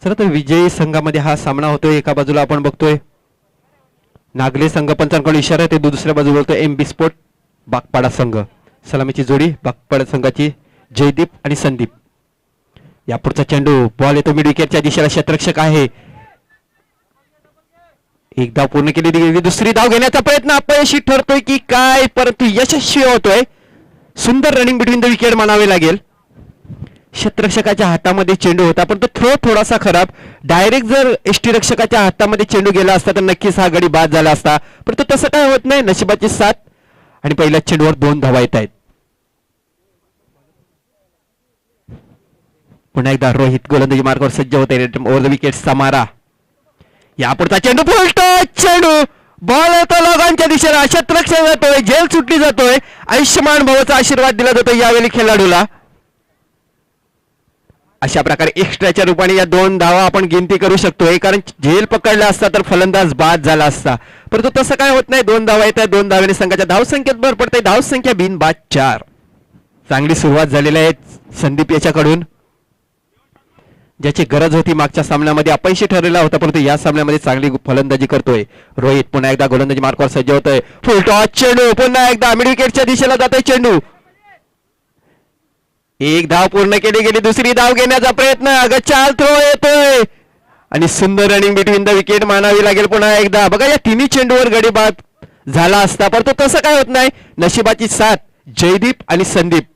चला तर विजयी संघामध्ये हा सामना होतोय. एका बाजूला आपण बघतोय नागले संघ पंचांकडून इशारा आहे, ते दुसऱ्या बाजूला बोलतोय एमबी स्पोर्ट बागपाडा संघ. सलामीची जोडी बागपाडा संघाची जयदीप आणि संदीप. यापुढचा चेंडू बॉल येतो मिड विकेटच्या दिशेला, क्षेत्ररक्षक आहे. एक धाव पूर्ण केली गेली, दुसरी धाव घेण्याचा प्रयत्न अपयशी ठरतोय की काय, परंतु यशस्वी होतोय. सुंदर रनिंग बिटवीन द विकेट म्हणावे लागेल. क्षेत्ररक्षकाच्या हातामध्ये चेंडू होता पण तो थ्रो थोडासा खराब. डायरेक्ट जर यष्टीरक्षकाच्या हातामध्ये चेंडू गेला असता तर नक्कीच हा गडी बाद झाला असता, परंतु तसं काय होत नाही. नशिबाची साथ आणि पहिल्या चेंडूवर 2 धावा येत आहेत. पुन्हा एकदा रोहित गोलंदाजी मार्गावर सज्ज होते. ओव्हर द विकेटचा मारा. यापुढचा चेंडू फुलटो चेंडू, बॉल येतो लोकांच्या दिशेला, क्षेत्ररक्षक जातोय, झेल सुटली जातोय. आयुष्यमान भावाचा आशीर्वाद दिला जातो यावेळी खेळाडूला. अशा प्रकारे एक्स्ट्राच्या रूपाने या 2 धावा आपण गिनती करू शकतोय, कारण झेल पकडला असता तर फलंदाज बाद झाला असता, परंतु तसं काय होत नाही. 2 धावा येतात, 2 धाव्याने संघाच्या धावसंख्येत भर पडते. धावसंख्या बिनबाद 4. चांगली सुरुवात झालेली आहे संदीप याच्याकडून, ज्याची गरज होती. मागच्या सामन्यामध्ये अपयशी ठरलेला होता, परंतु या सामन्यामध्ये चांगली फलंदाजी करतोय. रोहित पुन्हा एकदा गोलंदाजी मार्गावर सज्ज होतोय. फुल टॉस चेंडू पुन्हा एकदा मिड विकेटच्या दिशेला जातोय चेंडू. एक धाव पूर्ण केली गेली, दुसरी धाव घेण्याचा प्रयत्न, अगचाल थ्रो येतोय आणि सुंदर रनिंग बिटवीन द विकेट मानावी लागेल. पुन्हा एकदा बघा, या तिन्ही चेंडूवर गडी बाद झाला असता, परंतु तसं काय होत नाही. नशिबाची साथ जयदीप आणि संदीप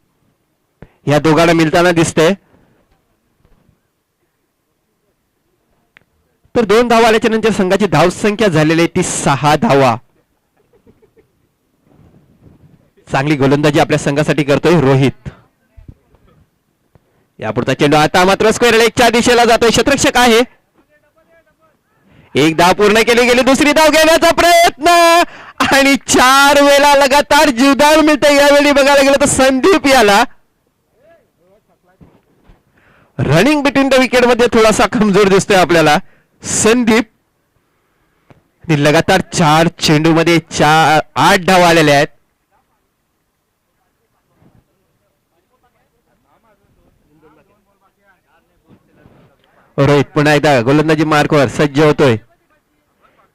या दोघांना मिळताना दिसतंय. तर 2 धावा आल्याच्या नंतर संघाची धावसंख्या झालेली आहे ती 6 धावा. चांगली गोलंदाजी आपल्या संघासाठी करतोय रोहित. यापुढचा चेंडू आता मात्र स्क्वेअर लेगच्या दिशेला जातोय. क्षेत्ररक्षक आहे. एक धाव पूर्ण केली गेली, दुसरी धाव घेण्याचा प्रयत्न आणि 4 वेळा लगातार जीवदान मिळते. यावेळी बघायला गेलं तर संदीप याला रनिंग बिटवीन द विकेट मध्ये थोडासा कमजोर दिसतोय आपल्याला संदीप. लगातार 4 चेंडू मध्ये 8 धाव आलेल्या आहेत. रोहित पुन्हा एकदा गोलंदाजी मार्कवर सज्ज होतोय.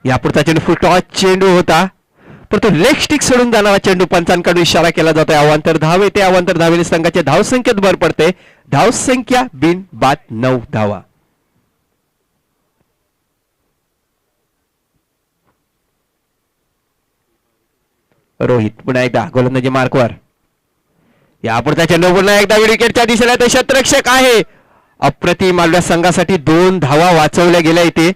यापुढचा चेंडू फुल टॉस चेंडू होता, पण तो लेग स्टिक सोडून जाणारा चेंडू पंचांकडून इशारा केला जातोय. अवांतर धाव येते. अवांतर धावेने संघाच्या धावसंख्येत भर पडते. धावसंख्या बिन बाद 9 धावा. रोहित पुन्हा एकदा गोलंदाजी मार्कवर. यापुढचा चेंडू पुन्हा एकदा विकेटच्या दिशेला, तो क्षेत्ररक्षक आहे. अप्रतिम आपल्या संघासाठी 2 धावा वाचवल्या गेल्या इथे.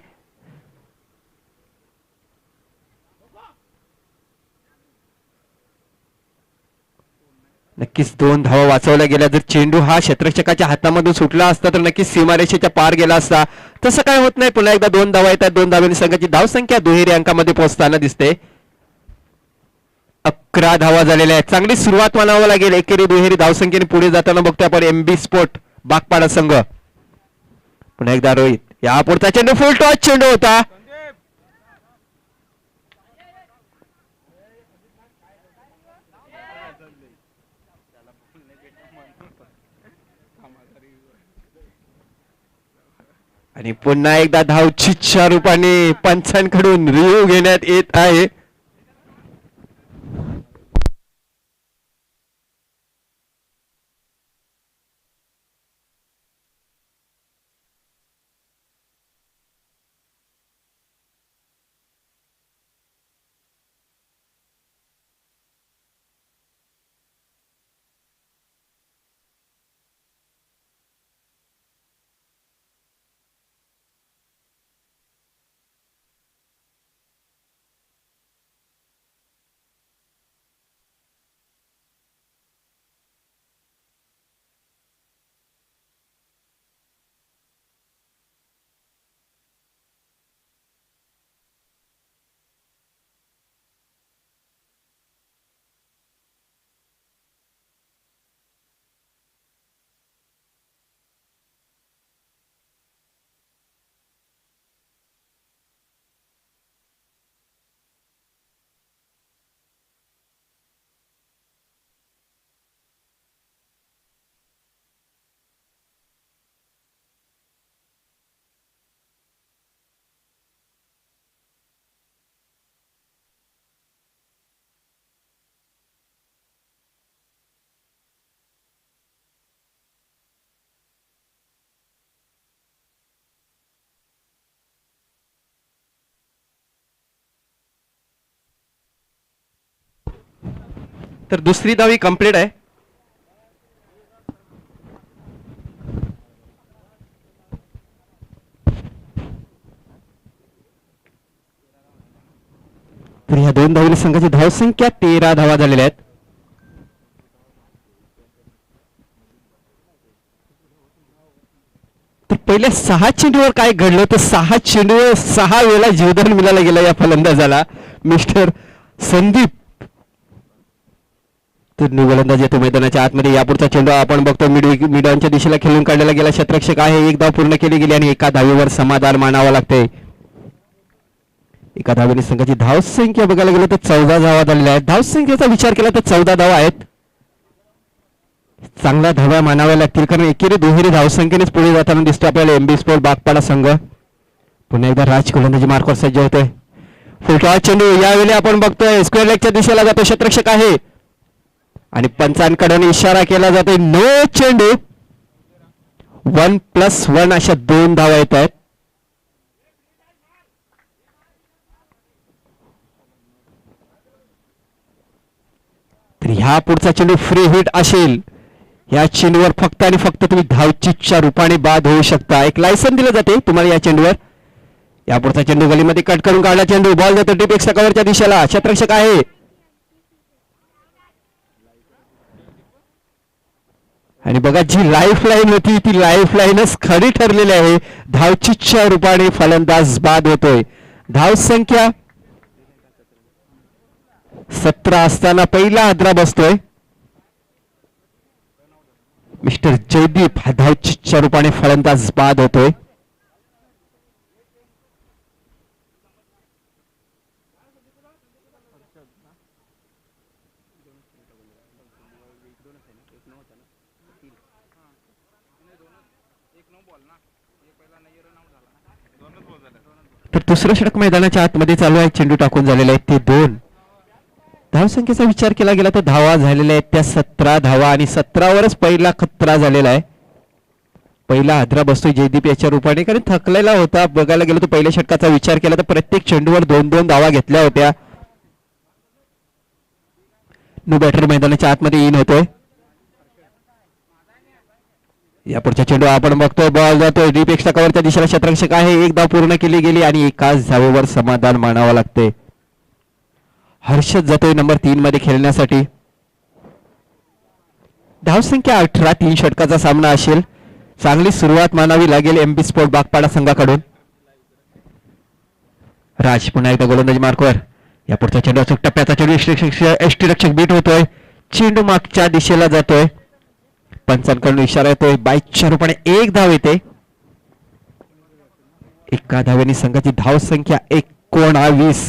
नक्कीच 2 धावा वाचवल्या गेल्या. जर चेंडू हा क्षेत्ररक्षकाच्या हातामधून सुटला असता तर नक्कीच सीमारेषेच्या पार गेला असता. तसं काय होत नाही. पुन्हा एकदा 2 धावा येतात. 2 धावांनी संघाची धावसंख्या दुहेरी अंकामध्ये पोहोचताना दिसते. 11 धावा झालेल्या आहेत. चांगली सुरुवात म्हणावं लागेल. एकेरी दुहेरी धावसंख्येने पुढे जाताना बघतोय आपण एमबी स्पोर्ट बागपाडा संघ. पुन्हा एकदा रोहित. या पुढचा चेंडू फुल टॉस चेंडू होता. आणि पुन्हा एकदा धावचीच्या रूपाने पंचांकडून रिव्ह्यू घेण्यात येत आहे. तर दुसरी धाव ही कंप्लीट आहे. तर ह्या दोन धावली संघाची धावसंख्या 13 धावा झालेल्या आहेत. तर पहिल्या 6 चेंडूवर काय घडलं तर 6 चेंडूवर 6 वेळा जीवदान मिळाला गेला या फलंदाजाला मिस्टर संदीप. तर गोलंदाज येतो मैदानाच्या आतमध्ये. यापुढचा चेंडू आपण बघतो मिडॉनच्या दिशेला खेळून काढलेला गेला. क्षेत्ररक्षक आहे. एक धाव पूर्ण केली गेली आणि एका धावेवर समाधान मानावं लागते. एका धावेने संघाची धावसंख्या बघायला गेलं तर 14 धावा झालेल्या आहेत. धावसंख्येचा विचार केला तर 14 धावा आहेत. चांगल्या धाव्या मानाव्या लागतील कारण एकेरी दुहेरी धावसंख्येनेच पुढे जाताना दिसतो आपल्याला एमबी स्पोर्ट बागपाडा संघ. पुन्हा एकदा राज गोलंदाजी मार्कवर सज्ज होते. फुलटॉस चेंडू यावेळी आपण बघतोय स्क्वेअर लेगच्या दिशेला जातो. क्षेत्ररक्षक आहे आणि पंचांकडून इशारा केला जातोय नो चेंडू. 1+1 अशा 2 धावा येत आहेत. तर ह्या पुढचा चेंडू फ्री हिट असेल. या चेंडूवर फक्त आणि फक्त तुम्ही धावचीच्या रूपाने बाद होऊ शकता. एक लायसन दिलं जाते तुम्हाला या चेंडूवर. या पुढचा चेंडू गलीमध्ये कट करून काढला. चेंडू बॉल जातो डीप एक्स्ट्रा कव्हरच्या दिशेला. क्षेत्ररक्षक आहे आणि बघा जी लाईफ लाईन होती ती लाईफ लाईनच खरी ठरलेली आहे. धावचीच्या रूपाने फलंदाज बाद होतोय. धावसंख्या 17 असताना पहिला हादरा बसतोय. मिस्टर जयदीप हा धावचीच्या रूपाने फलंदाज बाद होतोय. तर दुसरं षटक मैदानाच्या आतमध्ये चालू आहे. चेंडू टाकून झालेले आहेत ते 2. धावसंख्येचा विचार केला गेला तर धावा झालेल्या आहेत त्या 17 धावा आणि 17वरच पहिला खतरा झालेला आहे. पहिला हादरा बसतोय जयदीप याच्या रूपाने कारण थकलेला होता. बघायला गेलो तर पहिल्या षटकाचा विचार केला तर प्रत्येक चेंडूवर 2-2 धावा घेतल्या होत्या. नो बॅटर मैदानाच्या आतमध्ये इन होतोय. या पुढच्या चेंडू आपण बघतोय बॉल जातोय डीप एक्स्ट्रा कव्हरच्या दिशेला. क्षेत्ररक्षक आहे. एक धाव पूर्ण केली गेली आणि एकाच धावेवर समाधान मानावं लागते. हर्षद जातोय नंबर 3 मध्ये खेळण्यासाठी. धावसंख्या 18. 3 षटकाचा सामना असेल. चांगली सुरुवात मानावी लागेल एमबी स्पोर्ट बागपाडा संघाकडून. राज पुन्हा एकदा गोलंदाजी मार्कवर. या पुढचा चेंडू अचूक टप्प्याचा चेंडू यष्टीरक्षक बीट होतोय. चेंडू मागच्या दिशेला जातोय. पंचांकडून इशारा येतोय. 22च्या रूपाने एक धाव येते. एका धावेने संघाची धावसंख्या 19.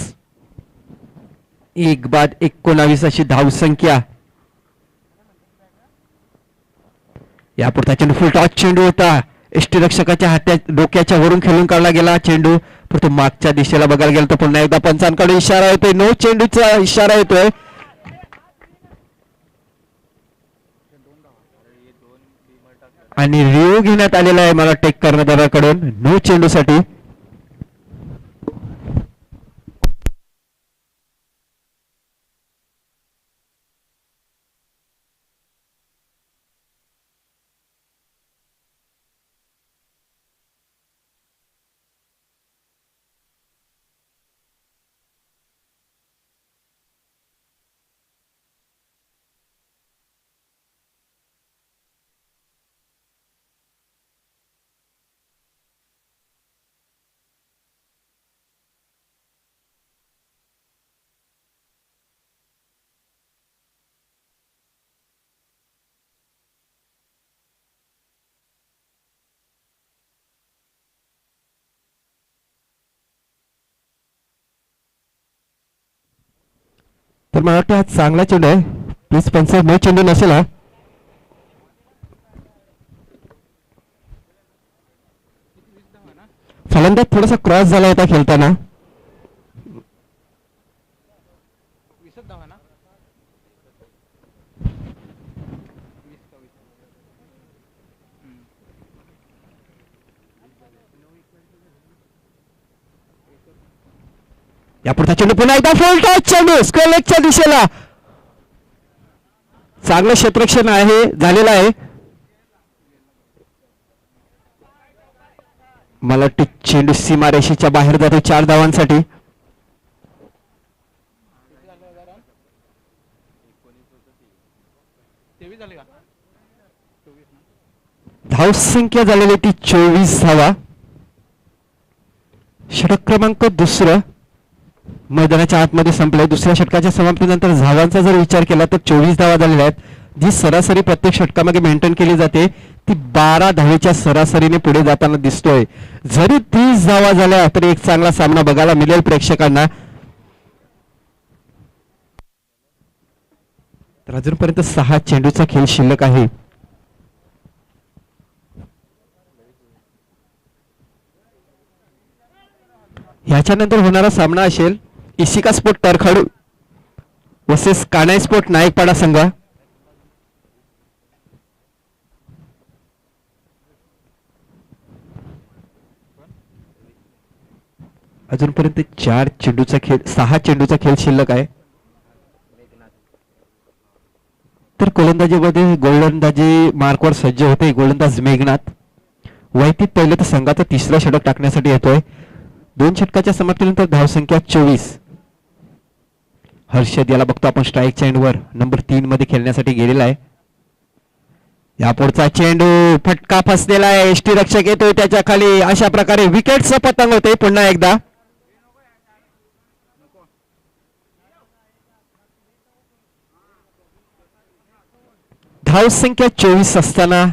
1 बाद 19 अशी धावसंख्या. या पुढचा चेंडू फुल टॉस चेंडू होता. यष्टीरक्षकाच्या हातात डोक्याच्या वरून खेळून काढला गेला चेंडू. परंतु मागच्या दिशेला बघायला गेलो तर पुन्हा एकदा पंचांकडून इशारा येतोय. नो चेंडूचा इशारा येतोय. आणि रिव्ह्यू घेण्यात आलेला आहे मला टेक कर्णधाराकडून नो चेंडूसाठी. तर मला वाटतं हा चांगला चेंडू आहे. प्लीज पंच नो चेंडू नसेल हा. फलंदाज थोडासा क्रॉस झाला होता खेळताना. या पुढचा चेंडू पुन्हा एकदा फुल टॉस चेंडू स्क्वेअर लेगच्या दिशेला. चांगलं क्षेत्ररक्षण आहे झालेलं आहे. मला वाटते चेंडू सीमारेषेच्या बाहेर जातो 4 धावांसाठी. धावसंख्या झालेली ती 24 धावा. षटक क्रमांक दुसरं मैदानाच्या आतमध्ये संपलंय. दुसऱ्या षटकाच्या समाप्तीनंतर धावांचा जर विचार केला तर 24 धावा झालेल्या आहेत. जी सरासरी प्रत्येक षटकामागे मेंटेन केली जाते ती 12 धावेच्या सरासरीने पुढे जाताना दिसतोय. जरी 30 धावा झाल्या तरी एक चांगला सामना बघायला मिळेल प्रेक्षकांना. तर अजूनपर्यंत 6 चेंडूचा खेळ शिल्लक आहे. याच्यानंतर होणारा सामना असेल इशिका स्पोर्ट तरखाडू वर्सेस कानाई स्पोर्ट नाईकपाडा संघ. अजूनपर्यंत 4 चेंडूचा खेळ 6 चेंडूचा खेळ शिल्लक आहे. तर गोलंदाजीमध्ये गोलंदाजी मार्कवर सज्ज होते गोलंदाज मेघनाथ. वैतीत पहिले तर संघाचा तिसरा षटक टाकण्यासाठी येतोय. 2 षटकाच्या समाप्तीनंतर धावसंख्या 24. हर्षद याला बघतो आपण स्ट्राईकच्या एंडवर नंबर 3 मध्ये खेळण्यासाठी गेलेला आहे. या पुढचा चेंडू फटका फसलेला आहे. यष्टीरक्षक येतोय त्याच्या खाली. अशा प्रकारे विकेटचं पतंग होते पुन्हा एकदा. धावसंख्या 24 असताना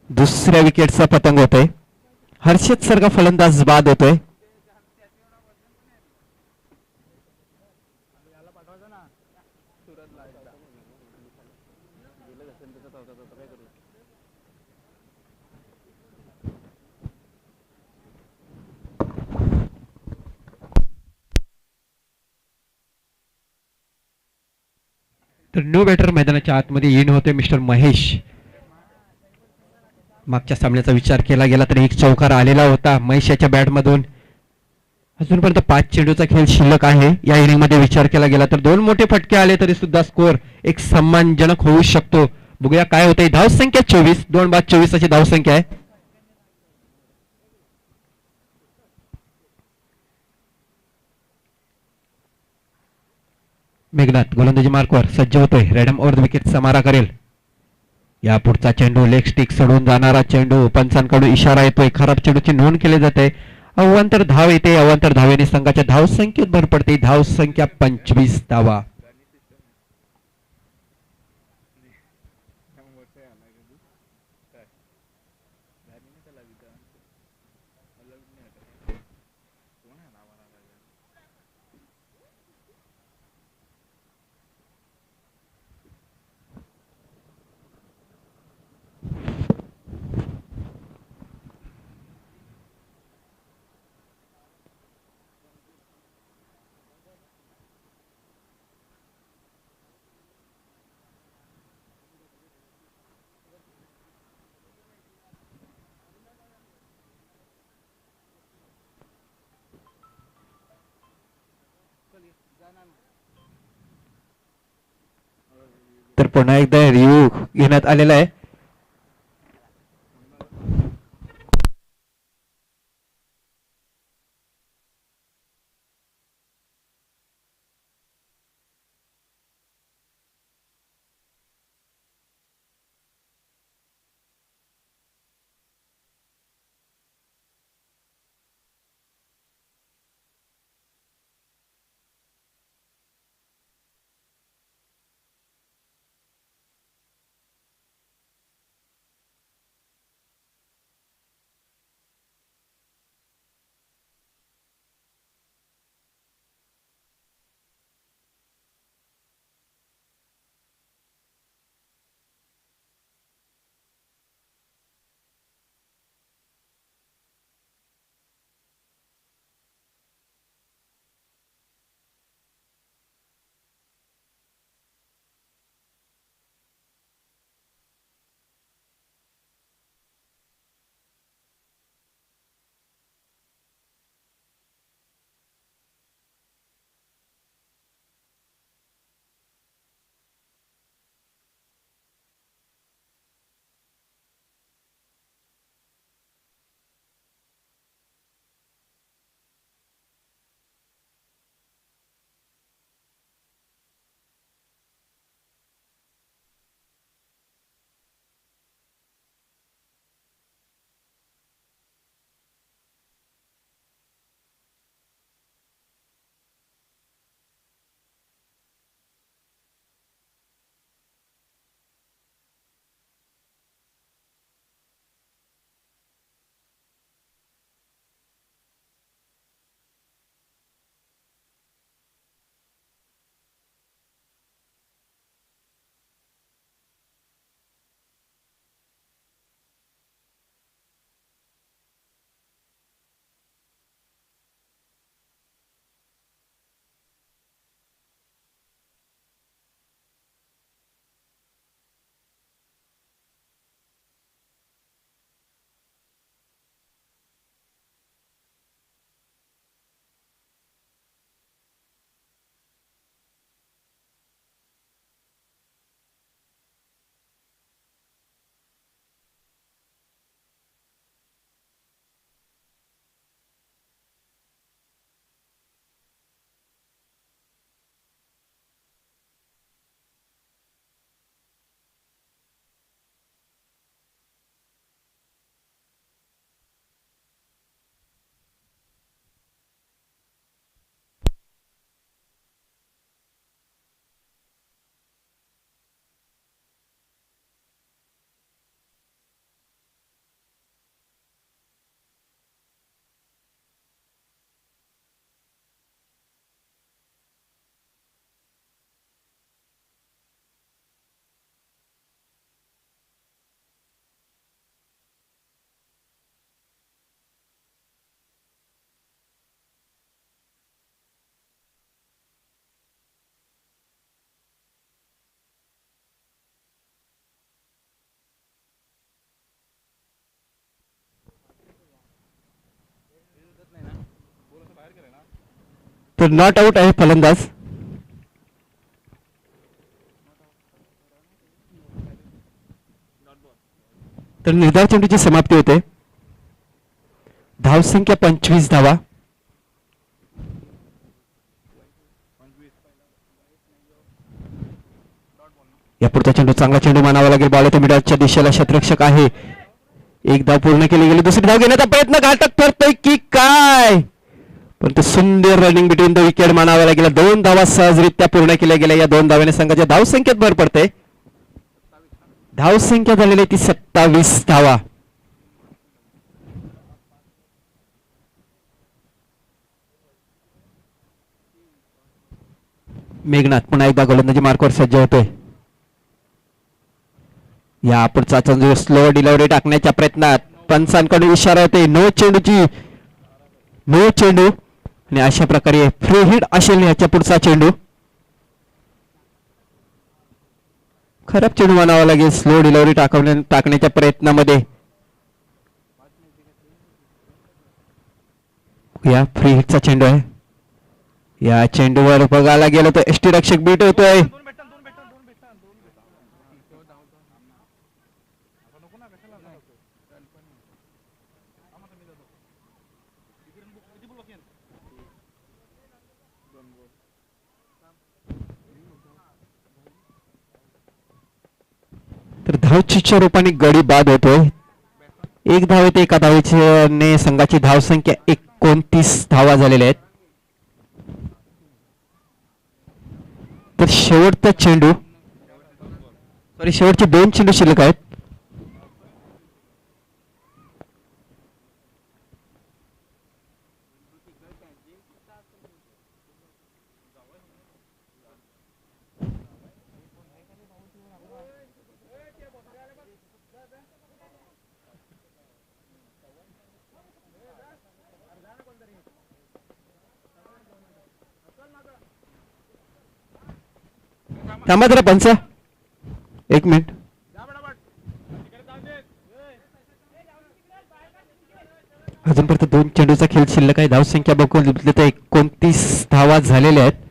दुसऱ्या विकेटचा पतंग होतोय. हर्षद सरगा फलंदाज बाद होतोय. तर न्यू बॅटर मैदानाच्या आतमध्ये येण होते मिस्टर महेश. मागच्या सामन्याचा विचार केला गेला तर एक चौकार आलेला होता महेश याच्या बॅटमधून. अजूनपर्यंत 5 चेंडूचा खेळ शिल्लक आहे. या इनिंग मध्ये विचार केला गेला तर 2 मोठे फटके आले तरी सुद्धा स्कोअर एक सन्मानजनक होऊ शकतो. बघूया काय होतंय. धावसंख्या 24 2 बाद 24 अशी धावसंख्या आहे. मेघनाथ गोलंदाजी मार्कवर सज्ज होतोय. रॅडम ओव्हर द विकेटचा मारा करेल. या पुढचा चेंडू लेग स्टिक सोडून जाणारा चेंडू. पंचांकडून इशारा येतोय. खराब चेंडूची नोंद केली जाते. अवांतर धाव येते. अवांतर धावेने संघाच्या धावसंख्येत भर पडते. धावसंख्या 25 धावा. तर पुन्हा एकदा रिव्ह्यू घेण्यात आलेला आहे. तर नॉट आउट आहे फलंदाज. तर निर्धाव चेंडूची समाप्ती होते. धावसंख्या 25 धावा. या पुढचा चेंडू चांगला चेंडू मानावा लागेल. बॉल येतो मिडलच्या दिशेला. क्षेत्ररक्षक आहे. एक धाव पूर्ण केली गेली. दुसरी धाव घेण्याचा प्रयत्न घातक ठरतोय की काय, पण ते सुंदर रनिंग बिटवीन द विकेट मानावा लागेल. 2 धावा सहजरित्या पूर्ण केल्या गेल्या. या 2 धावाने संघाच्या धावसंख्येत भर पडते. धावसंख्या झालेली ती 27 धावा. मेघनाथ पुन्हा एकदा गोलंदाजी मार्कवर सज्ज होतोय. या पुढचा चेंडू स्लो डिलिव्हरी टाकण्याच्या प्रयत्नात पंचांकडून इशारा होते. नो चेंडू आणि अशा प्रकारे फ्री हिट असेल याच्या पुढचा चेंडू. खराब चेंडू म्हणावा लागेल. स्लो डिलिव्हरी टाकण्याच्या प्रयत्नामध्ये या फ्री हिटचा चेंडू आहे. या चेंडूवर बघायला गेलो तर एसटी रक्षक बीट होतोय. तर धावचीच्या रूपाने गडी बाद होतोय. एक धाव येते. एका धावेने संघाची धावसंख्या 29 धावा झालेल्या आहेत. तर शेवटचा चेंडू शेवटचे 2 चेंडू शिल्लक आहेत. थांबा जरा पंच, एक मिनिट. अजूनपर्यंत 2 चेंडूचा खेळ शिल्लक आहे. धावसंख्या बघून 29 धावा झालेल्या आहेत.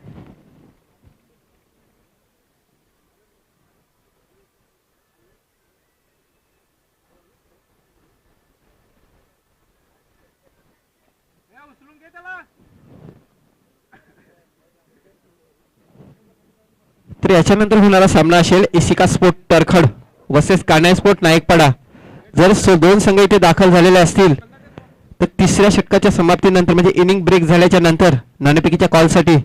तर याच्यानंतर होणारा सामना असेल एसिका sport Tarkhad versus Kanhai sport नाईकपाडा. जर 2 संघ इथे दाखल झालेले असतील तर तिसऱ्या षटकाच्या समाप्तीनंतर म्हणजे इनिंग ब्रेक झाल्याच्या नंतर नाणेफेकीच्या कॉलसाठी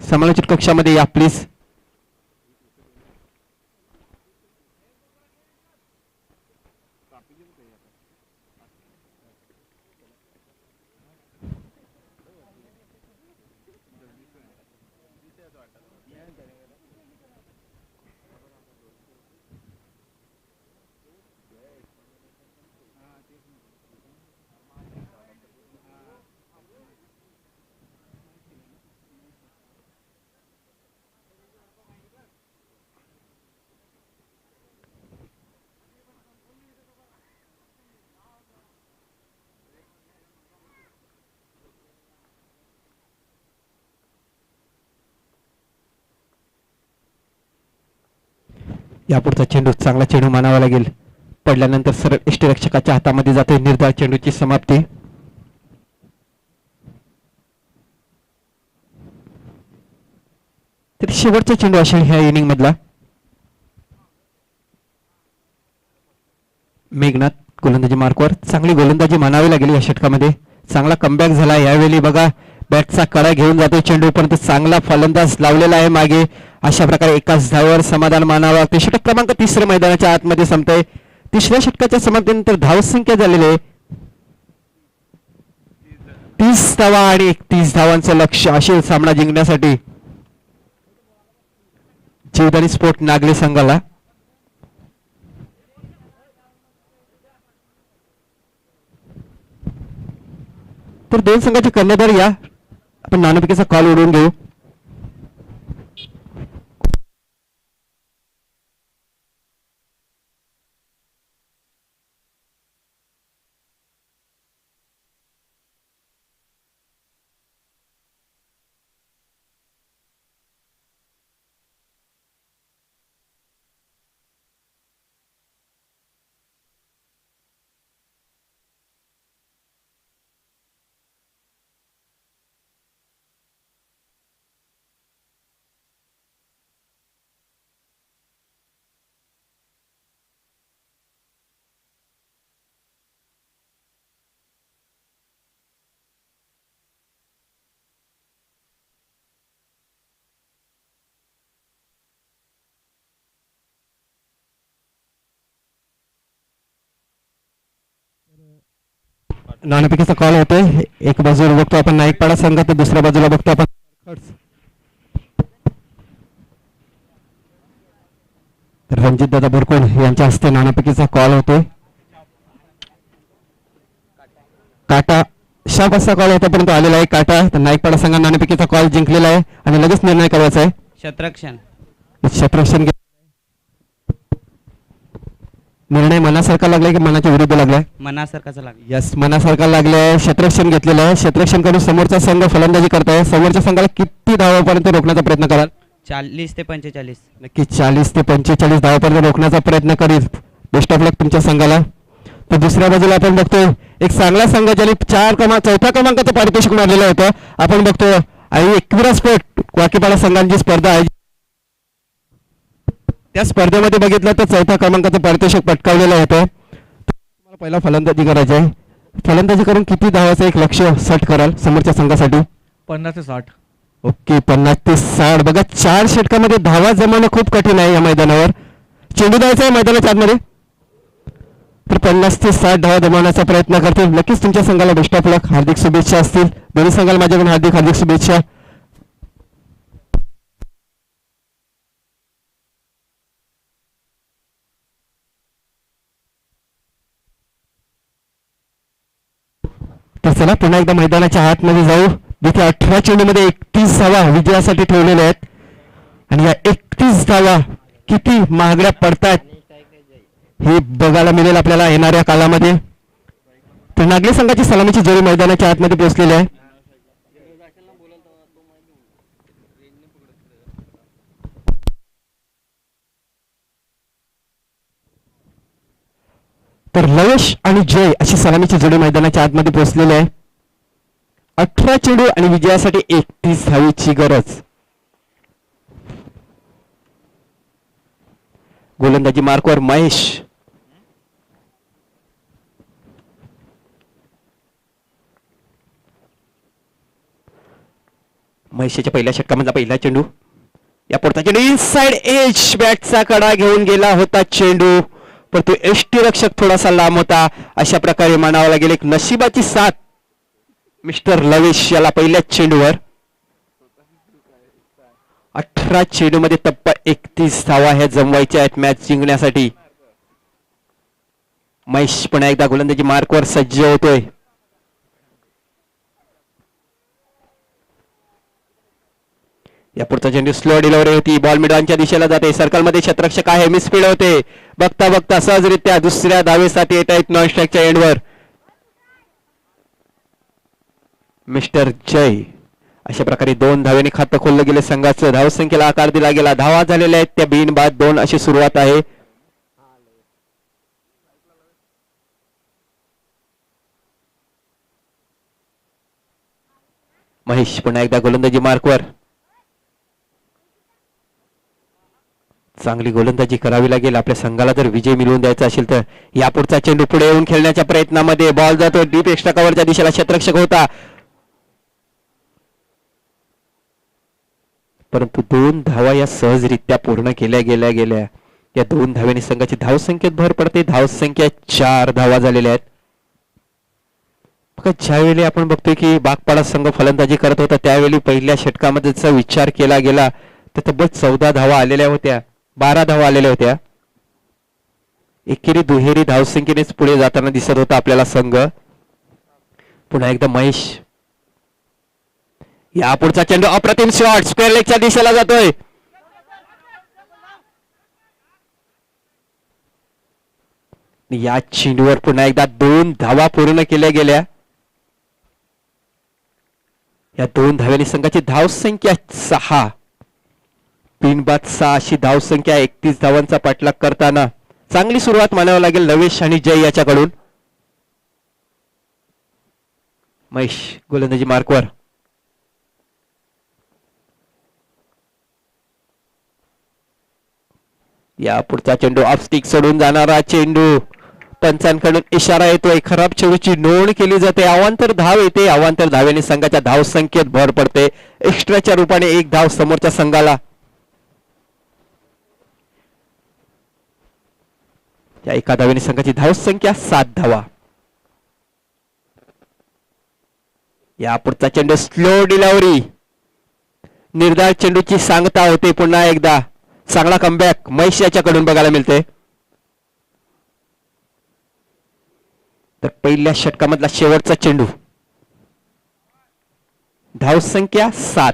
समालोचक कक्षामध्ये या प्लीज. यापुढचा चेंडू चांगला चेंडू मानावा लागेल. पडल्यानंतर सरळ यष्टीरक्षकाच्या हातामध्ये जाते. निर्धाव चेंडूची समाप्ती. तर शेवटचा चेंडू असेल ह्या इनिंग मधला. मेघनाथ गोलंदाजी मार्कवर. चांगली गोलंदाजी मानावी लागेल या षटकामध्ये. चांगला कमबॅक झाला यावेळी. बघा बॅटचा कडा घेऊन जातो चेंडू, परंतु चांगला फलंदाज लावलेला आहे मागे. अशा प्रकारे एकाच धावावर समाधान मानावं. ते षटक क्रमांक 3 मैदानाच्या आतमध्ये संपतंय. तिसऱ्या षटकाच्या समाप्तीनंतर धावसंख्या झालेली आहे 30 धावा आणि 31 धावांचं लक्ष असेल सामना जिंकण्यासाठी जीवदानी स्पोर्ट नागले संघाला. तर 2 संघाचे कर्णधार या आपण नाणेफेकीचा कॉल उडवून घेऊ. नाणेफेकीचा कॉल होतोय. एक बाजूला बघतो आपण नाईकपाडा संघ तर दुसऱ्या बाजूला बघतो आपण रणजित दादा बोरकोड यांच्या हस्ते नाणेफेकीचा कॉल होतोय. काटा शाप असा कॉल होतापर्यंत आलेला आहे. काटा तर नाईकपाडा संघाने नाणेफेकीचा कॉल जिंकलेला आहे आणि लगेच निर्णय करायचा आहे. शत्रक्षण निर्णय मनासारखा लागलाय की मनाच्या विरुद्ध लागलाय? मनासारखाचा लागला. यस मनासारखा लागलाय. शत्रक्षण घेतलेलं आहे. शत्रक्षण करून समोरचा संघ फलंदाजी करताय. समोरच्या संघाला किती धावापर्यंत रोखण्याचा प्रयत्न कराल? 40 ते 45. नक्की 40 ते 45 धावापर्यंत रोखण्याचा प्रयत्न करील. बेस्ट ऑफ लक तुमच्या संघाला. तर दुसऱ्या बाजूला आपण बघतोय एक चांगला संघ ज्याने चौथ्या क्रमांकाचं पारितोषिक मारलेलं होतं. आपण बघतो आणि 21 स्पोर्ट वाकीपाडा संघांची स्पर्धा आहे. त्या स्पर्धेमध्ये बघितलं तर चौथ्या क्रमांकाचं पारितोषिक पटकावलेलं होतं. तुम्हाला पहिला फलंदाजी करायची आहे. फलंदाजी करून किती धावाचं एक लक्ष सेट कराल समोरच्या संघासाठी? 50 ते 60. ओके 50 ते 60. बघा 4 षटकामध्ये धावा जमवणं खूप कठीण आहे या मैदानावर. चेंडू द्यायचा आहे मैदानाच्या आतमध्ये तर 50 ते 60 धावा जमवण्याचा प्रयत्न करतील. नक्कीच तुमच्या संघाला बेस्ट ऑफ लक. हार्दिक शुभेच्छा असतील दोन्ही संघाला माझ्याकडून हार्दिक शुभेच्छा. तर चला पुन्हा एकदा मैदानाच्या आतमध्ये जाऊ. जिथे 18 चेंडूमध्ये 31 धावा विजयासाठी ठेवलेल्या आहेत आणि या 31 धावा किती महागड्या पडतात हे बघायला मिळेल आपल्याला येणाऱ्या काळामध्ये. तर नागली संघाची सलामीची जोडी मैदानाच्या आतमध्ये पोहोचलेली आहे. तर लवेश आणि जय अशी सलामीची जोडी मैदानाच्या आतमध्ये पोहोचलेली आहे. 18 चेंडू आणि विजयासाठी 31 धावेची गरज. गोलंदाजी मार्कवर महेश. महेशच्या पहिल्या षटकामधला पहिला चेंडू. या पुढचा चेंडू इनसाइड एज बॅटचा कडा घेऊन गेला होता चेंडू पण तो यष्टीरक्षक थोडासा लांब होता. अशा प्रकारे म्हणावं लागेल एक नशिबाची साथ मिस्टर लवेश याला पहिल्याच चेंडूवर. 18 चेंडू मध्ये तब्बल 31 धावा ह्या जमवायच्या आहेत मॅच जिंकण्यासाठी. महेश पुन्हा एकदा गोलंदाजी मार्कवर सज्ज होतोय. या पुढचा चेंडू स्लो डिलिव्हरी होती. बॉल मिडॉनच्या दिशेला जाते. सर्कलमध्ये क्षेत्ररक्षक आहे. मिसफील्ड होते. बघता बघता सहजरित्या दुसऱ्या धावेसाठी येत आहेत नॉन स्ट्राईकच्या एंडवर मिस्टर जय. अशा प्रकारे 2 धावेने खातं खोललं गेले संघाचं. धावसंख्येला आकार दिला गेला. धावा झालेल्या आहेत त्या बिन बाद 2 अशी सुरुवात आहे. महेश पुन्हा एकदा गोलंदाजी मार्कवर. चांगली गोलंदाजी करावी लागेल आपल्या संघाला जर विजय मिळवून द्यायचा असेल तर. या पुढचा चेंडू पुढे येऊन खेळण्याच्या प्रयत्नामध्ये बॉल जातो डीप एक्स्ट्रा कव्हरच्या दिशेला. क्षेत्ररक्षक होता परंतु 2 धावा या सहजरित्या पूर्ण केल्या गेल्या. या 2 धाव्यांनी संघाची धावसंख्येत भर पडते. धावसंख्या 4 धावा झालेल्या आहेत. ज्यावेळी आपण बघतोय की बागपाडा संघ फलंदाजी करत होता त्यावेळी पहिल्या षटकामध्ये विचार केला गेला तर तब्बल 14 धावा आलेल्या होत्या. 12 धावा आलेल्या होत्या. एकेरी दुहेरी धावसंख्येनेच पुढे जाताना दिसत होता आपल्याला संघ. पुन्हा एकदा महेश. या पुढचा चेंडू अप्रतिम शॉट स्क्वेअर लेगच्या दिशेला जातोय. या चेंडूवर पुन्हा एकदा 2 धावा पूर्ण केल्या गेल्या. या 2 धाव्यांनी संघाची धावसंख्या 6 बिनबाद 6 अशी धावसंख्या 31 धावांचा पाठलाग करताना चांगली सुरुवात मानावं लागेल लवेश आणि जय याच्याकडून. महेश गोलंदाजी मार्कवर. या पुढचा चेंडू ऑफ स्टिक सोडून जाणारा चेंडू. पंचांकडून इशारा येतोय. खराब चेंडूची नोंद केली जाते. अवांतर धाव येते. अवांतर धावेने संघाच्या धावसंख्येत भर पडते. एक्स्ट्राच्या रूपाने 1 धाव समोरच्या संघाला. या एका धावेने संघाची धावसंख्या 7 धावा. या पुढचा चेंडू स्लो डिलिव्हरी, निर्धार चेंडूची सांगता होते. पुन्हा एकदा चांगला कमबॅक महेश याच्याकडून बघायला मिळते. तर पहिल्या षटकामधला शेवटचा चेंडू. धावसंख्या 7.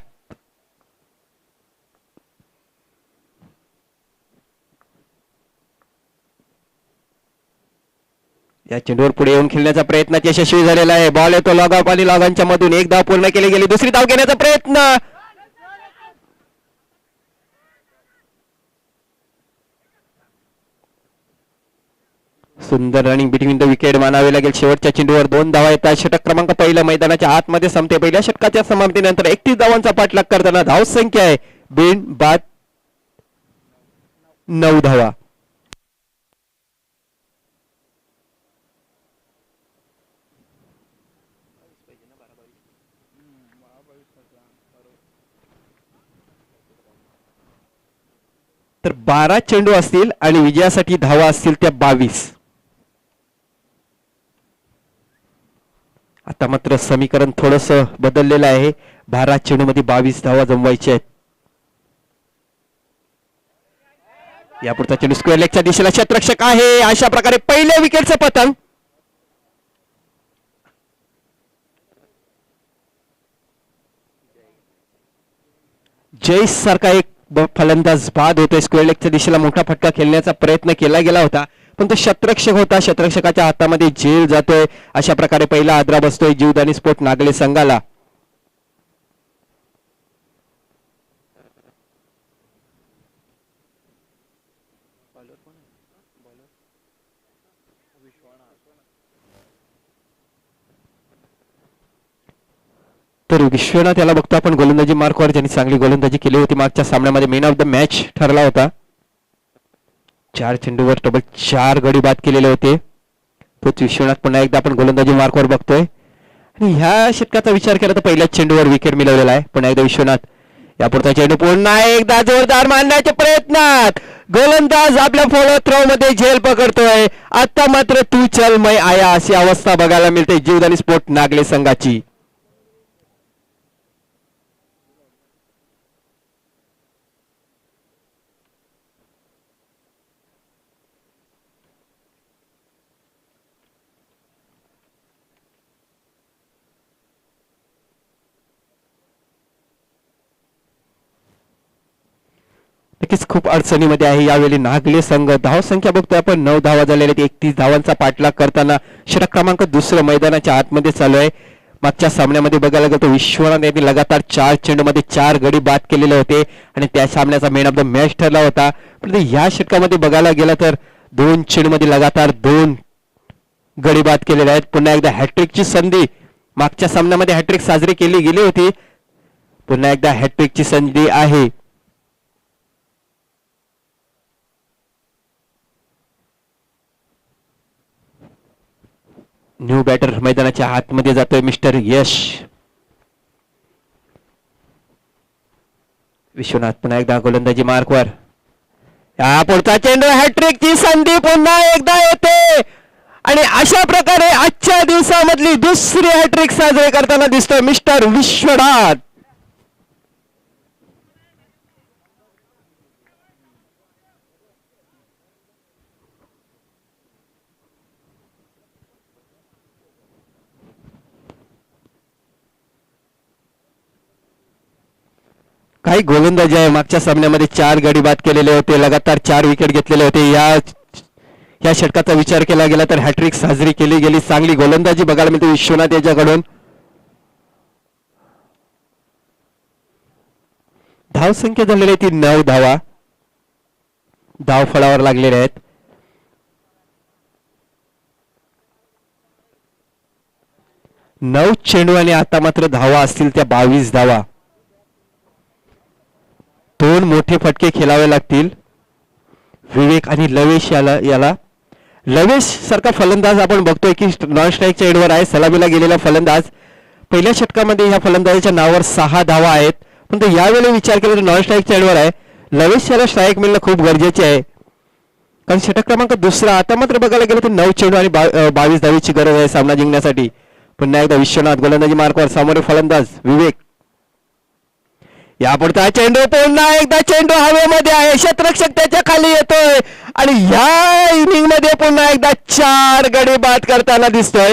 या चेंडूवर पुढे येऊन खेळण्याचा प्रयत्न यशस्वी झालेला आहे. बॉल येतो लॉग ऑफ आणि लॉगांच्या मधून. एक धाव पूर्ण केली गेली. दुसरी धाव घेण्याचा प्रयत्न. सुंदर रनिंग बिटवीन द विकेट मानावे लागेल. शेवटच्या चेंडूवर 2 धावा येतात. षटक क्रमांक पहिल्या मैदानाच्या आतमध्ये संपते. पहिल्या षटकाच्या समाप्तीनंतर 31 धावांचा पाठलाग करताना धावसंख्या आहे बिन बाद 9 धावा. तर 12 चेंडू असतील आणि विजयासाठी धावा असतील त्या 22. आता मात्र समीकरण थोडस बदललेलं आहे. 12 चेंडू मध्ये 22 धावा जमवायच्या आहेत. यापुढचा चेंडू स्क्वेअर लेगच्या दिशेला क्षेत्ररक्षक आहे. अशा प्रकारे पहिल्या विकेटचं पतन. जयेश सारखा एक फलंदाज बाद होतोय. स्क्वेअर लेगच्या दिशेला मोठा फटका खेळण्याचा प्रयत्न केला गेला होता, पण तो क्षेत्ररक्षक होता. क्षेत्ररक्षकाच्या हातामध्ये झेल जातोय. अशा प्रकारे पहिला आदरा बसतोय जीवदानी स्पोर्ट नागले संघाला. तर विश्वनाथ याला बघतो आपण गोलंदाजी मार्कवर, ज्यांनी चांगली गोलंदाजी केली होती मागच्या सामन्यामध्ये. मॅन ऑफ द मॅच ठरला होता. 4 चेंडूवर तब्बल 4 गडी बाद केलेले होते. तोच विश्वनाथ पुन्हा एकदा आपण गोलंदाजी मार्कवर बघतोय. आणि ह्या षटकाचा विचार केला तर पहिल्याच चेंडूवर विकेट मिळवलेला आहे. पुन्हा एकदा विश्वनाथ. यापुढचा चेंडू पुन्हा एकदा जोरदार मारण्याच्या प्रयत्नात गोलंदाज आपल्या फॉलो थ्रो मध्ये झेल पकडतोय. आता मात्र तू चल मै आया अशी अवस्था बघायला मिळते जीवदानी स्पोर्ट नागले संघाची. नक्कीच खूप अडचणीमध्ये आहे यावेळी नागले संघ. धावसंख्या बघतोय आपण 9 धावा झालेल्या आहेत. 31 धावांचा पाठलाग करताना षटक क्रमांक 2 मैदानाच्या आतमध्ये चालू आहे. मागच्या सामन्यामध्ये बघायला गेलो तर विश्वनाथ यांनी लगातार 4 चेंडूमध्ये 4 गडी बाद केलेले होते आणि त्या सामन्याचा मॅन ऑफ द मॅच ठरला होता. पण या षटकामध्ये बघायला गेलं तर 2 चेंडूमध्ये लगातार 2 गडी बाद केलेले आहेत. पुन्हा एकदा हॅट्रिकची संधी. मागच्या सामन्यामध्ये हॅट्रिक साजरी केली गेली होती. पुन्हा एकदा हॅट्रिकची संधी आहे. न्यू बॅटर मैदानाच्या आतमध्ये जातोय मिस्टर यश. विश्वनाथ पुन्हा एकदा गोलंदाजी मार्कवर. या पुढचा चेंडू हॅट्रिकची संधी पुन्हा एकदा येते आणि अशा प्रकारे आजच्या दिवसामधली दुसरी हॅट्रिक साजरी करताना दिसतोय मिस्टर विश्वनाथ. काही गोलंदाजी आहे. मागच्या सामन्यामध्ये 4 गडी बाद केलेले होते. लगातार 4 विकेट घेतलेले होते. या षटकाचा विचार केला गेला तर हॅट्रिक साजरी केली गेली. चांगली गोलंदाजी बघायला मिळते विश्वनाथ याच्याकडून. धावसंख्या झालेली आहे ती 9 धावा. धाव फळावर लागलेले आहेत. नऊ चेंडू आणि आता मात्र धावा असतील त्या 22 धावा. 2 मोठे फटके खेळावे लागतील विवेक आणि लवेश याला. लवेश सारखा फलंदाज आपण बघतोय की नॉन स्ट्राईकच्या एंडवर आहे. सलामीला गेलेला फलंदाज. पहिल्या षटकामध्ये ह्या फलंदाजाच्या नावावर 6 धावा आहेत, पण तो यावेळी विचार केला तर नॉन स्ट्राईकच्या एंडवर आहे. लवेश याला स्ट्राईक मिळणं खूप गरजेचे आहे, कारण षटक क्रमांक 2. आता मात्र बघायला गेलं तर 9 चेंडू आणि 22 धावेची गरज आहे सामना जिंकण्यासाठी. पुन्हा एकदा विश्वनाथ गोलंदाजी मार्कवर समोर फलंदाज विवेक. यापुढचा चेंडू पुन्हा एकदा चेंडू हवेमध्ये आहे, क्षेत्ररक्षक त्याच्या खाली येतोय आणि ह्या इनिंग मध्ये पुन्हा एकदा 4 गडी बाद करताना दिसतोय.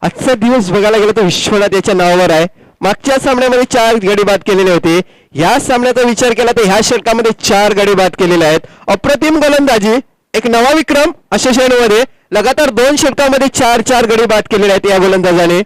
आजचा दिवस बघायला गेलं तर विश्वनाथ याच्या नावावर आहे. मागच्या सामन्यामध्ये 4 गडी बाद केलेले होते. या सामन्याचा विचार केला तर ह्या षटकामध्ये 4 गडी बाद केलेले आहेत. अप्रतिम गोलंदाजी, एक नवा विक्रम अशा श्रेणीमध्ये लगातार 2 षटकामध्ये 4 गडी बाद केलेले आहेत या गोलंदाजाने.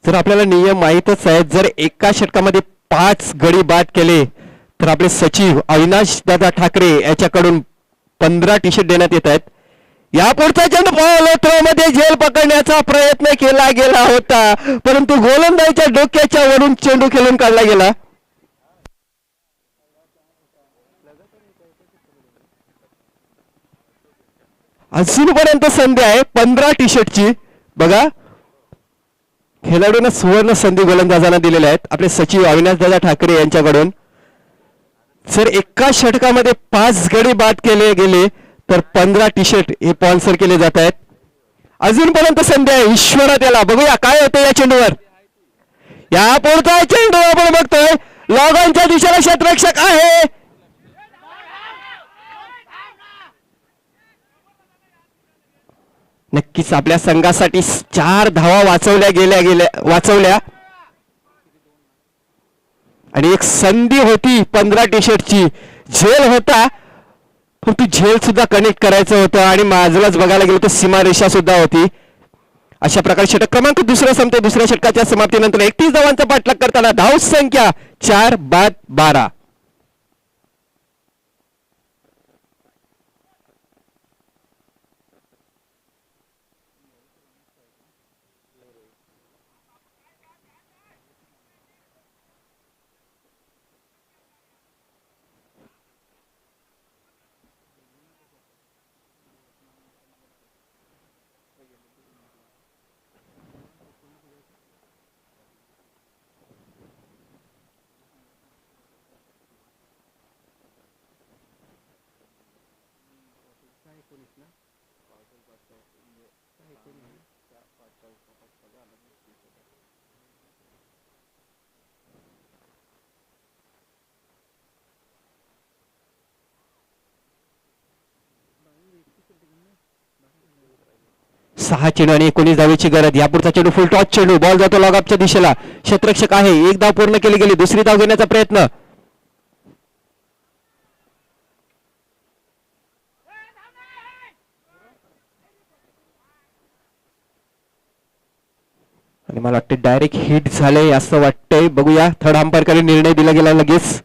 जर आपल्याला नियम माहीतच आहेत, जर एका षटकामध्ये 5 गडी बाद केले तर आपले सचिव अविनाश दादा ठाकरे याच्याकडून 15 टी शर्ट देण्यात येत आहेत. यापुढचा चेंडू फॉलो थ्रो मध्ये झेल पकडण्याचा प्रयत्न केला गेला होता, परंतु गोलंदाजीच्या डोक्याच्या वरून चेंडू खेळून काढला गेला. अजूनपर्यंत संधी आहे 15 टी शर्टची. बघा, खेळाडूंना सुवर्ण संधी गोलंदाजांना दिलेल्या आहेत आपले सचिव अविनाश दादा ठाकरे यांच्याकडून. जर एका षटकामध्ये 5 गडी बाद केले गेले तर 15 टी शर्ट हे स्पॉन्सर केले जात आहेत. अजूनपर्यंत संधी आहे विश्वनाथ याला. बघूया काय होतं या चेंडूवर. या पुढचा चेंडू आपण बघतोय लॉगॉनच्या दिशेला क्षेत्ररक्षक आहे. नक्कीच आपल्या संघासाठी 4 धावा वाचवल्या आणि एक संधी होती 15 टी शर्टची. झेल होता पण तू झेल सुद्धा कनेक्ट करायचं होतं आणि बाजूलाच बघायला गेलो तर सीमारेषा सुद्धा होती. अशा प्रकारे षटक क्रमांक दुसरं संपते. दुसऱ्या षटकाच्या समाप्तीनंतर 31 धावांचा पाठलाग करताना धाव संख्या 4 बाद 12. सहा चेंडू आणि 19 धावेची गरज. यापुढचा चेंडू फुल टॉस चेंडू, बॉल जातो लॉगऑफच्या दिशेला. क्षेत्ररक्षक आहे, एक धाव पूर्ण केली गेली. दुसरी धाव घेण्याचा प्रयत्न. आणि मला वाटतं डायरेक्ट हिट झालंय असं वाटतंय. बघूया, थर्ड अंपायरकडे निर्णय दिला गेला लगेच.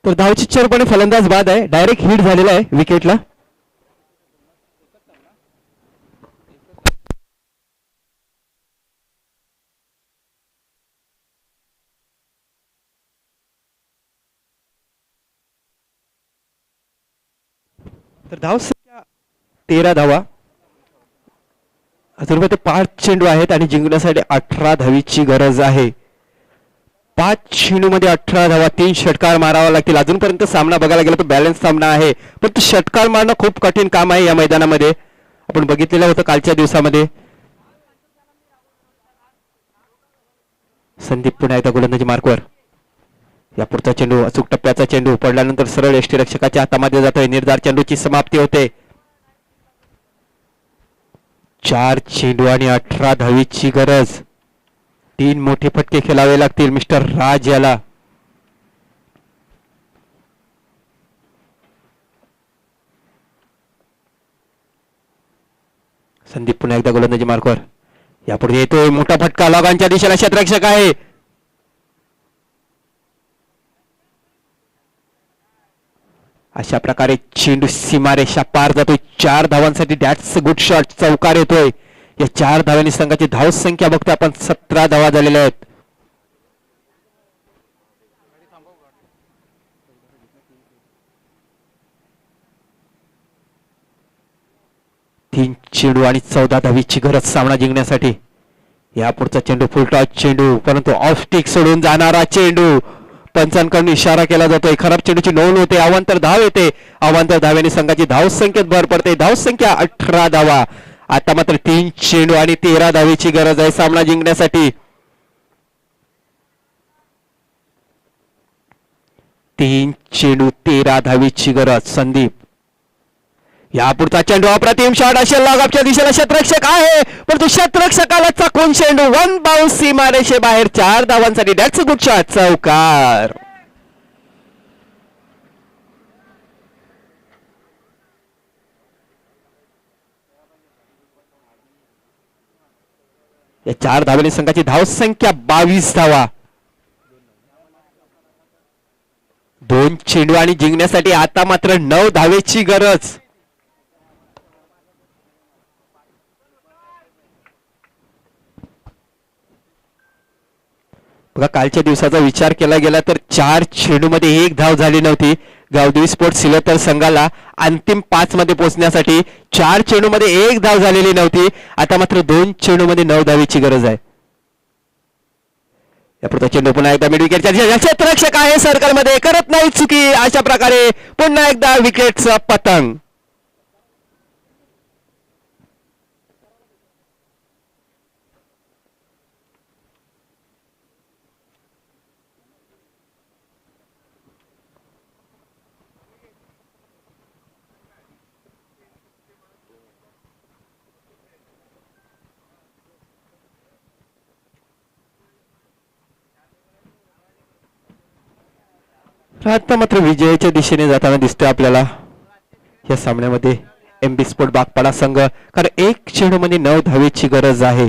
तर धावचिच्चरपणे फलंदाज बाद आहे. डायरेक्ट हिट झालेला आहे विकेटला. तर धाव संख्या 13 धावा. अजून ते 5 चेंडू आहेत आणि जिंकण्यासाठी 18 धावीची गरज आहे. 5 चेंडूमध्ये 18 धावा, 3 षटकार मारावा लागतील. अजूनपर्यंत सामना बघायला गेला तर बॅलन्स सामना आहे, पण तो षटकार मारणं खूप कठीण काम आहे या मैदानामध्ये. आपण बघितलेलं होतं कालच्या दिवसामध्ये. संदीप पुन्हा एकदा गोलंदाजी मार्कवर. या पुढचा चेंडू अचूक टप्प्याचा चेंडू पडल्यानंतर सरळ यष्टीरक्षकाच्या हातामध्ये जातोय. निर्धार चेंडूची समाप्ती होते. 4 चेंडू आणि 18 धावीची गरज. 3 मोठे फटके खेळावे लागतील मिस्टर राज याला. संदीप पुन्हा एकदा गोलंदाजी मार्कवर. यापुढे येतोय मोठा फटका, लॉगांच्या दिशेला क्षेत्ररक्षक आहे. अशा प्रकारे चेंडू सीमारेषा पार जातोय. 4 धावांसाठी दॅट्स गुड शॉट. चौकार येतोय. या 4 धावांनी संघाची धाव संख्या बघतो आपण 17 धावा झालेल्या आहेत. तीन चेंडू आणि 14 धावीची गरज सामना जिंकण्यासाठी. या पुढचा चेंडू फुलटॉस चेंडू, परंतु ऑफ स्टिक सोडून जाणारा चेंडू. पंचांकडून इशारा केला जातोय. खराब चेंडूची नोंद होते. अवांतर धाव येते. अवांतर धाव्याने संघाची धाव संख्येत भर पडते. धाव संख्या 18 धावा. आता मात्र 3 चेंडू आणि 13 धावेची गरज आहे सामना जिंकण्यासाठी. 3 चेंडू 13 धावेची गरज. संदीप. या पुढचा चेंडू अप्रतिम शॉट असेल. लॉगअपच्या दिशेला क्षेत्ररक्षक आहे, पण तो क्षेत्ररक्षकाला चाकून चेंडू. 1 बाउन्स सीमारेषे बाहेर. 4 धावांसाठी दॅट्स गुड शॉट. चौकार. या 4 धावांनी संघाची धाव संख्या 22 धावा. 2 चेंडू आणि जिंकण्यासाठी आता मात्र 9 धावेची गरज. बघा, कालच्या दिवसाचा विचार केला गेला तर 4 चेंडूमध्ये 1 धाव झाली नव्हती. गावदेवी स्पोर्ट्स सिलेतर संघाला अंतिम 5 मध्ये पोहोचण्यासाठी 4 चेंडूमध्ये 1 धाव झालेली नव्हती. आता मात्र 2 चेंडूमध्ये 9 धावेची गरज आहे. या पुढचा चेंडू पुन्हा एकदा मिड विकेटच्या क्षेत्ररक्षक आहे सर्कलमध्ये, करत नाही चुकी. अशा प्रकारे पुन्हा एकदा विकेटचा पतंग. आता मात्र विजयाच्या दिशेने जाताना दिसतोय आपल्याला या सामन्यामध्ये एमबी स्पोर्ट बागपाडा संघ, कारण 1 चेंडूमध्ये 9 धावेची गरज आहे.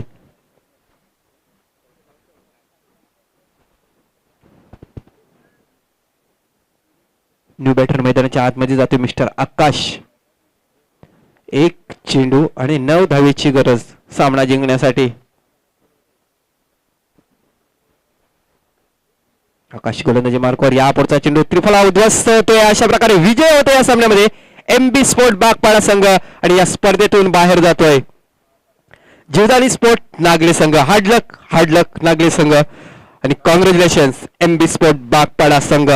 न्यू बॅटर मैदानाच्या आतमध्ये जातोय मिस्टर आकाश. 1 चेंडू आणि 9 धावेची गरज सामना जिंकण्यासाठी. आकाश गोलंदाजी मार्कवर. या पुढचा चेंडू त्रिफला उद्ध्वस्त होतोय. अशा प्रकारे विजय होतोय या सामन्यामध्ये. एमबी स्पोर्ट बागपाडा संघ आणि या स्पर्धेतून बाहेर जातोय. जीवदानी स्पोर्ट नागले संघ. हार्डलक नागले संघ आणि कॉंग्रॅच्युलेशन्स एमबी स्पोर्ट बागपाडा संघ.